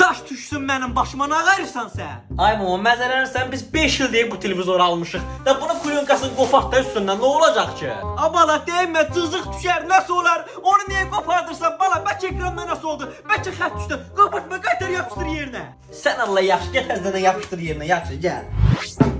daş düşsün mənim başıma, nə qayırsan sən? Ay mama, məzələnirsən, biz 5 il deyib bu televizoru almışıq. Da bunun plyunkasını qopart da üstündən, nə olacaq ki? A bala deyimə, cızıq düşər, nəsə olar? Onu niyə qopardırsan bala? Bəlkə ekranda nəsə oldu? Bəlkə xət düşdü. Qopartma, qaytar yapışdır yerinə. Sən Allah yaxşı, get əzdən yapışdır yerinə, yaxşı, gəl.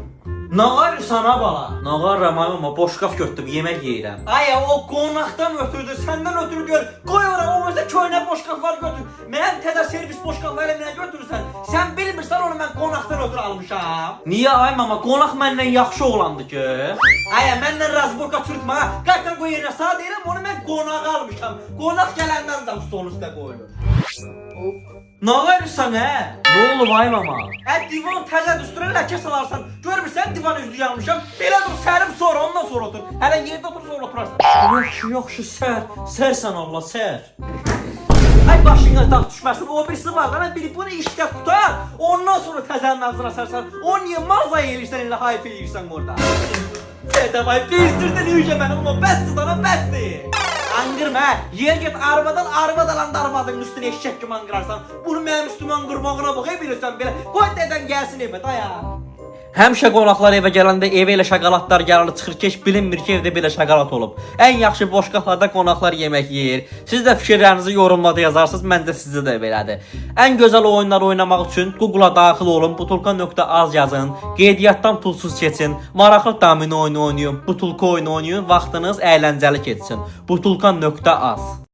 Nə qayırsan ha bala? Nə qarram ay mama, boşqaf götürdüm, yemək yeyirəm. Ay o qonaqdan ötürdü, səndən ötürü gör. Qoy ora, o məsələ köynə boşqaflar götür. Mən təzə servis boşqafları mənə götürürsən. Sən bilmirsən onu mən qonaqdan ötürü almışam. Niyə ay mama, qonaq məndən yaxşı oğlandı ki? Ay məndən razborka çürütmə ha. Qaytar qoy yerinə, sağ deyirəm, onu mən qonağa almışam. Qonaq gələndən də stolun üstə qoyulur. Nə qayırsan hə? Nə olub ay mama? Divan təzə üstünə ləkə salarsan. Görmürsən divan üzlü yanmışam. Belə dur, sərim sonra, ondan sonra otur. Hələ yerdə otur, sonra oturarsan. Yaxşı, sərsən Allah, sər. Ay başına dağ düşməsin, o birisi var da, biri bunu işdə tutar. Ondan sonra təzənin ağzına sərsən. O niyə mağaza elirsən, elə hayf elirsən orada. Dədəvay, bezdirdin yüce mənim, o bəsdir dana, bəsdir. Anqırma hə, yer get arvadan alanda arvadın üstünə eşək kimi anqırarsan. Bunu mənim üstümə anqırmağına bax, bilirsən belə. Qoy dədən gəlsin evə, daya. Həmişə qonaqlar evə gələndə evə elə şokoladlar gəlir, çıxır ki, heç bilinmir ki, evdə belə şokolad olub. Ən yaxşı boşqaflarda qonaqlar yemək yeyir. Siz də fikirlərinizi yorumlarda yazarsınız, məncə sizə də belədir. Ən gözəl oyunlar oynamaq üçün Google-a daxil olun, butulka.az yazın, qeydiyyatdan pulsuz keçin, maraqlı domino oyunu oynayın, butulka oyunu oynayın, vaxtınız əyləncəli keçsin. Butulka.az